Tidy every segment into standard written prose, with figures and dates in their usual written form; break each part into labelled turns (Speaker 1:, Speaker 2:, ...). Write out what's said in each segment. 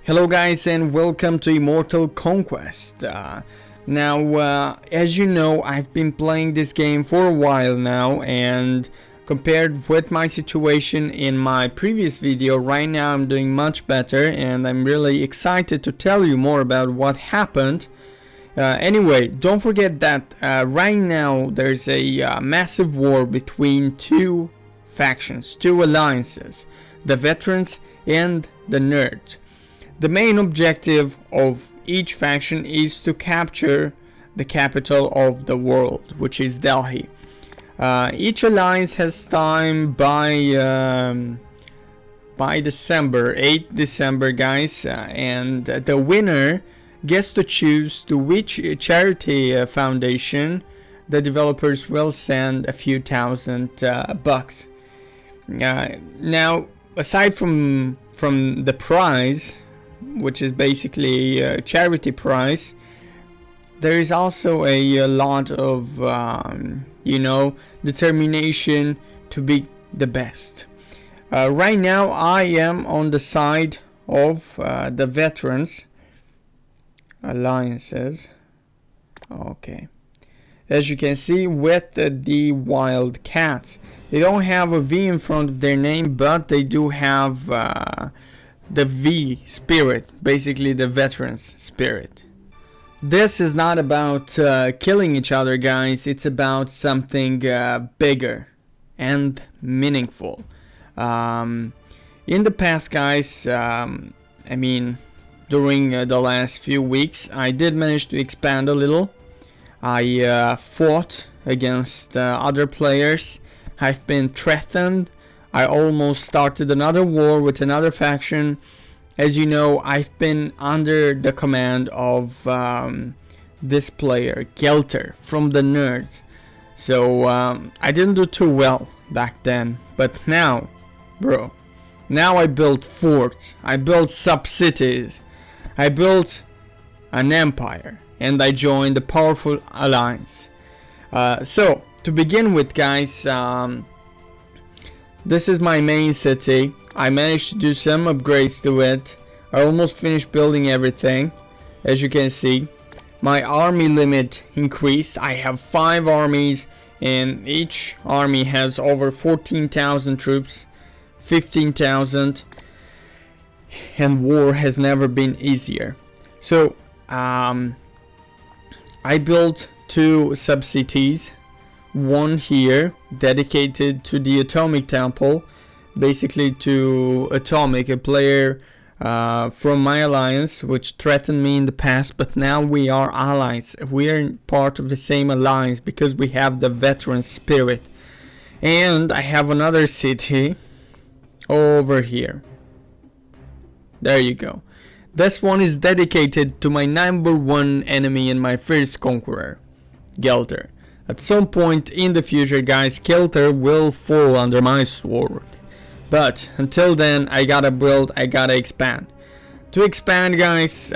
Speaker 1: Hello guys, and welcome to Immortal Conquest. As you know, I've been playing this game for a while now, and compared with my situation in my previous video, right now I'm doing much better, and I'm really excited to tell you more about what happened. Anyway, don't forget that right now there's a massive war between two factions, two alliances, the veterans and the nerds. The main objective of each faction is to capture the capital of the world, which is Delhi. Each alliance has time by December, 8 December, guys, and the winner gets to choose to which charity foundation the developers will send a few thousand bucks. Now, aside from the prize, which is basically a charity prize, there is also a lot of determination to be the best. Right now I am on the side of the veterans alliances. Okay, as you can see, with the wild cats, they don't have a V in front of their name, but they do have the V spirit, basically the veterans spirit. This is not about killing each other, guys. It's about something bigger and meaningful. In the past, guys, during the last few weeks, I did manage to expand a little. I fought against other players. I've been threatened. I almost started another war with another faction. As you know, I've been under the command of this player, Gairo, from the nerds. So I didn't do too well back then. But now, bro, now I built forts, I built sub-cities, I built an empire, and I joined a powerful alliance. So, to begin with, guys, this is my main city. I managed to do some upgrades to it. I almost finished building everything. As you can see, my army limit increased. I have 5 armies, and each army has over 14,000 troops, 15,000, and war has never been easier. So I built 2 sub-cities. One here dedicated to the Atomic Temple, basically to Atomic, a player from my alliance which threatened me in the past, but now we are allies. We are part of the same alliance because we have the veteran spirit. And I have another city over here. There you go. This one is dedicated to my #1 enemy and my first conqueror, Gairo. At some point in the future, guys, Gairo will fall under my sword. But until then, I gotta build, I gotta expand. To expand, guys,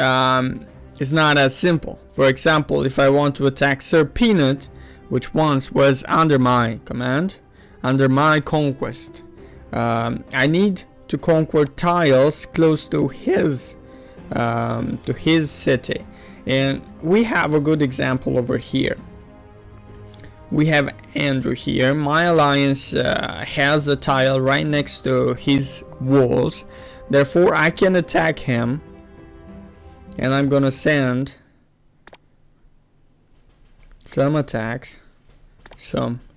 Speaker 1: is not as simple. For example, if I want to attack Sir Peanut, which once was under my command, under my conquest, I need to conquer tiles close to his city. And we have a good example over here. We have Andrew here. My alliance has a tile right next to his walls. Therefore, I can attack him. And I'm gonna send some attacks.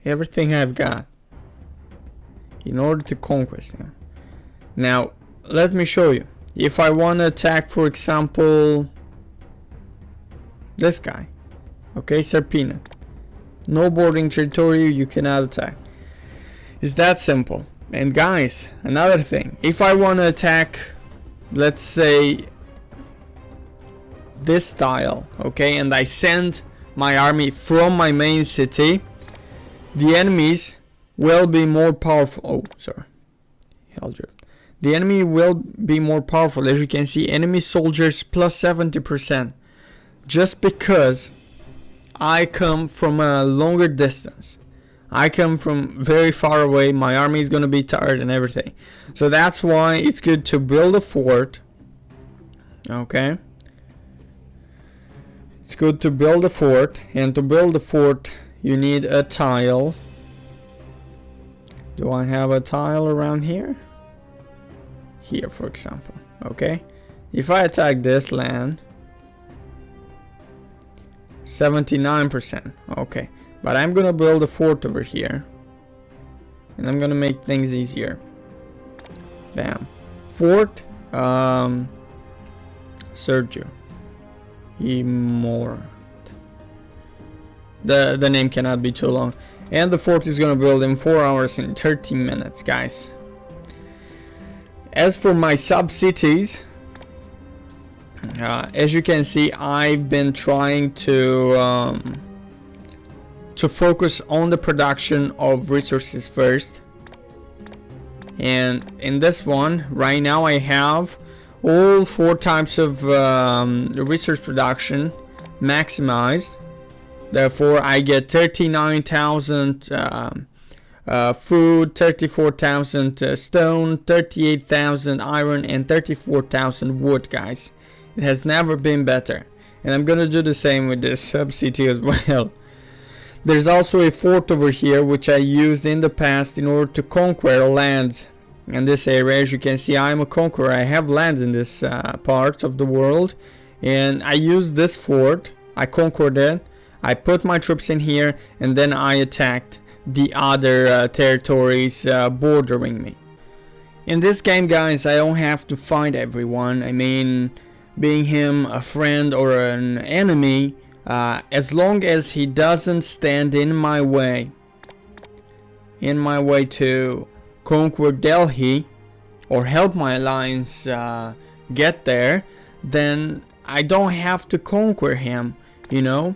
Speaker 1: Everything I've got in order to conquest him. Now, let me show you. If I want to attack, for example, this guy. Okay, Sir Peanut. No boarding territory, you cannot attack. It's that simple. And guys, another thing, if I want to attack, let's say, this tile, okay, and I send my army from my main city, the enemies will be more powerful. Oh, sorry. The enemy will be more powerful. As you can see, enemy soldiers plus 70%. Just because I come from a longer distance. I come from very far away. My army is going to be tired and everything. So that's why it's good to build a fort Okay. It's good to build a fort, and to build a fort you need a tile. Do I have a tile around here? Here, for example. Okay. If I attack this land, 79%. Okay. But I'm gonna build a fort over here. And I'm gonna make things easier. Bam. Fort, Sergio. Immortal. The name cannot be too long. And the fort is gonna build in 4 hours and 30 minutes, guys. As for my sub-cities, as you can see, I've been trying to focus on the production of resources first. And in this one, right now I have all 4 types of resource production maximized. Therefore, I get 39,000 food, 34,000 stone, 38,000 iron, and 34,000 wood, guys. It has never been better. And I'm gonna do the same with this sub-city as well. There's also a fort over here which I used in the past in order to conquer lands in this area. As you can see, I'm a conqueror. I have lands in this part of the world, and I used this fort. I conquered it. I put my troops in here, and then I attacked the other territories bordering me. In this game, guys, I don't have to fight everyone. I mean, being him a friend or an enemy, as long as he doesn't stand in my way to conquer Delhi or help my alliance get there, then I don't have to conquer him, you know.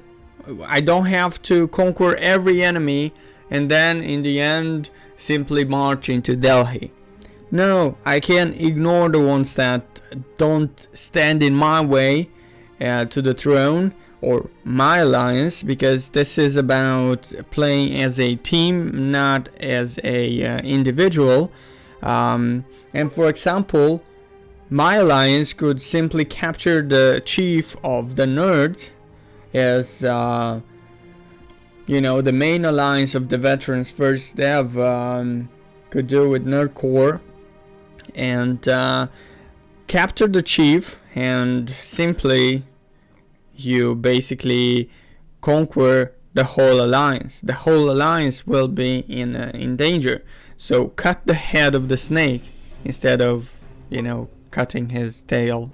Speaker 1: I don't have to conquer every enemy and then in the end simply march into Delhi. No, I can ignore the ones that don't stand in my way to the throne or my alliance, because this is about playing as a team, not as a individual. And for example, my alliance could simply capture the chief of the nerds, as you know, the main alliance of the veterans first dev could do with nerdcore, and capture the chief, and simply you basically conquer the whole alliance. The whole alliance will be in danger. So cut the head of the snake instead of, you know, cutting his tail.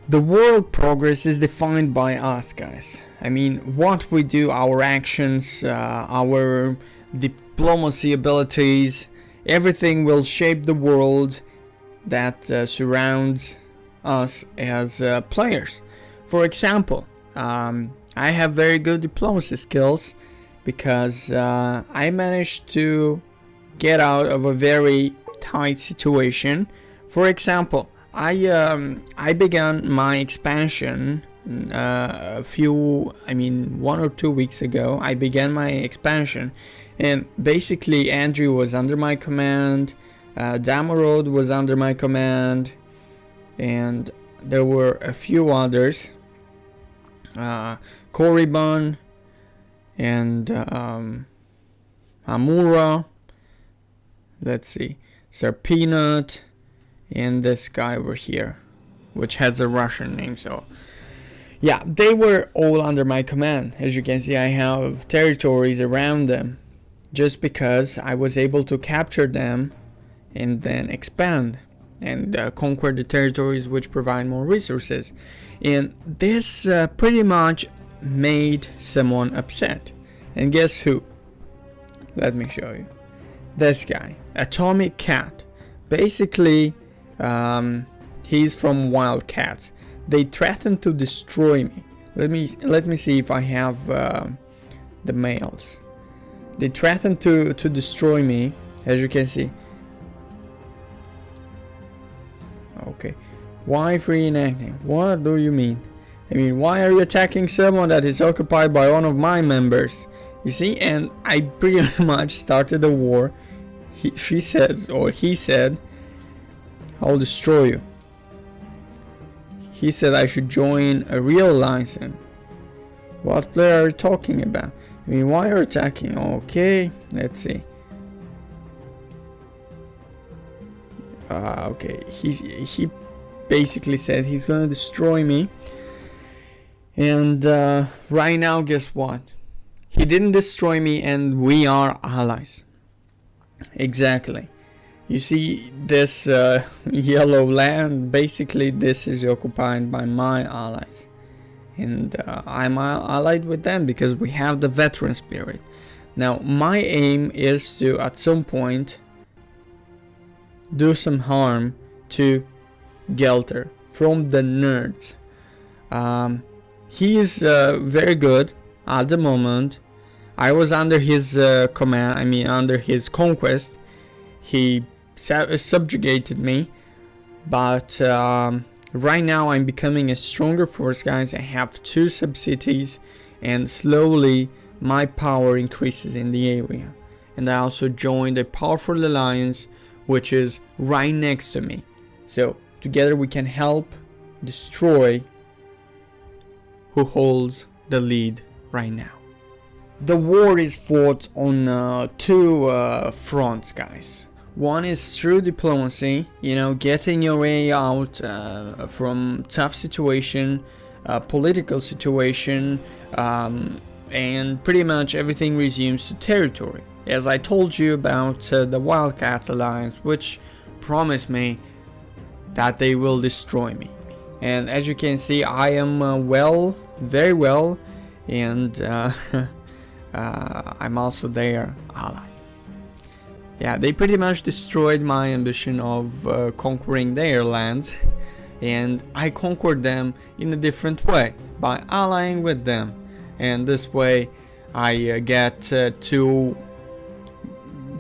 Speaker 1: The world progress is defined by us, guys. I mean, what we do, our actions, our diplomacy abilities, everything will shape the world that surrounds us as players. For example, I have very good diplomacy skills because I managed to get out of a very tight situation. For example, I began my expansion 1 or 2 weeks ago. I began my expansion, and basically Andrew was under my command, Damarod was under my command, and there were a few others, Korriban and Amura, let's see, Serpenut, and this guy over here, which has a Russian name. So yeah, they were all under my command. As you can see, I have territories around them just because I was able to capture them and then expand and conquer the territories which provide more resources. And this pretty much made someone upset. And guess who? Let me show you. This guy, Atomic Cat. Basically, he's from Wildcats. They threatened to destroy me. Let me see if I have the males. They threatened to destroy me, as you can see. Okay, why reenacting? What do you mean? I mean, why are you attacking someone that is occupied by one of my members? You see, and I pretty much started a war. He said, I'll destroy you. He said I should join a real alliance. What player are you talking about? I mean, why are you attacking? Okay, let's see. Okay, he basically said he's gonna destroy me. And right now, guess what? He didn't destroy me, and we are allies. Exactly. You see this yellow land? Basically, this is occupied by my allies. And I'm allied with them because we have the veteran spirit. Now, my aim is to, at some point, do some harm to Gelter from the nerds. He is very good at the moment. I was under his command, I mean under his conquest. He subjugated me, but right now I'm becoming a stronger force, guys. I have 2 sub-cities, and slowly my power increases in the area. And I also joined a powerful alliance which is right next to me. So together we can help destroy who holds the lead right now. The war is fought on 2 fronts, guys. One is through diplomacy, you know, getting your way out from tough situation, political situation, and pretty much everything resumes to territory. As I told you about the Wildcats Alliance, which promised me that they will destroy me. And as you can see, I am well, very well, and I'm also their ally. Yeah, they pretty much destroyed my ambition of conquering their lands, and I conquered them in a different way, by allying with them. And this way I get to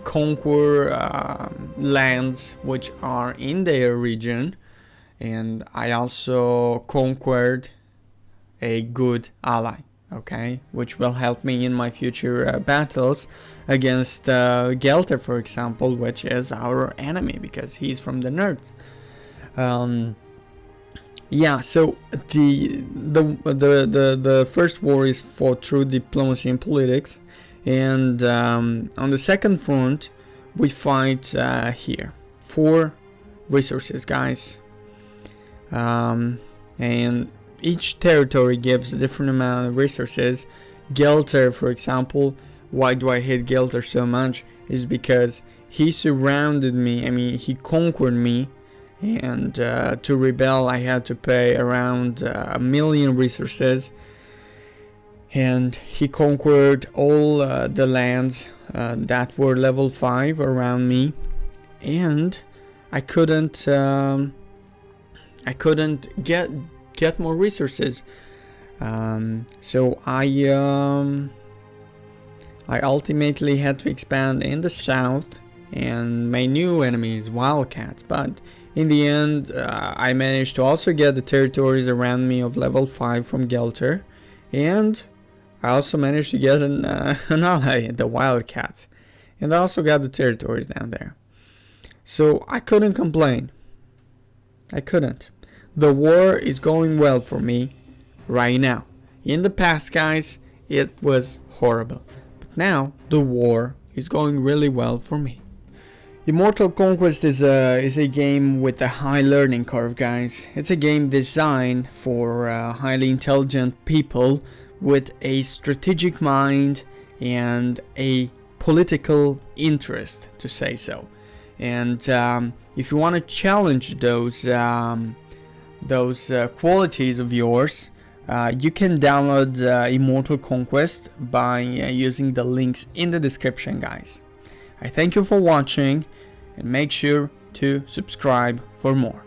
Speaker 1: conquer lands which are in their region, and I also conquered a good ally, okay, which will help me in my future battles against Gelter, for example, which is our enemy because he's from the north. Yeah, so the first war is fought through diplomacy and politics, and on the second front we fight here for resources, guys, and each territory gives a different amount of resources. Gelter, for example, why do I hate Gelter so much is because he surrounded me, I mean he conquered me, and to rebel I had to pay around 1 million resources, and he conquered all the lands that were level 5 around me, and I couldn't get more resources, so I ultimately had to expand in the south and my new enemies, Wildcats, but in the end I managed to also get the territories around me of level 5 from Gelter, and I also managed to get an ally, the Wildcats, and I also got the territories down there. So I couldn't complain. I couldn't. The war is going well for me right now. In the past, guys, it was horrible. But now the war is going really well for me. Immortal Conquest is a game with a high learning curve, guys. It's a game designed for highly intelligent people with a strategic mind and a political interest, to say so. And if you want to challenge those qualities of yours, you can download Immortal Conquest by using the links in the description, guys. I thank you for watching, and make sure to subscribe for more.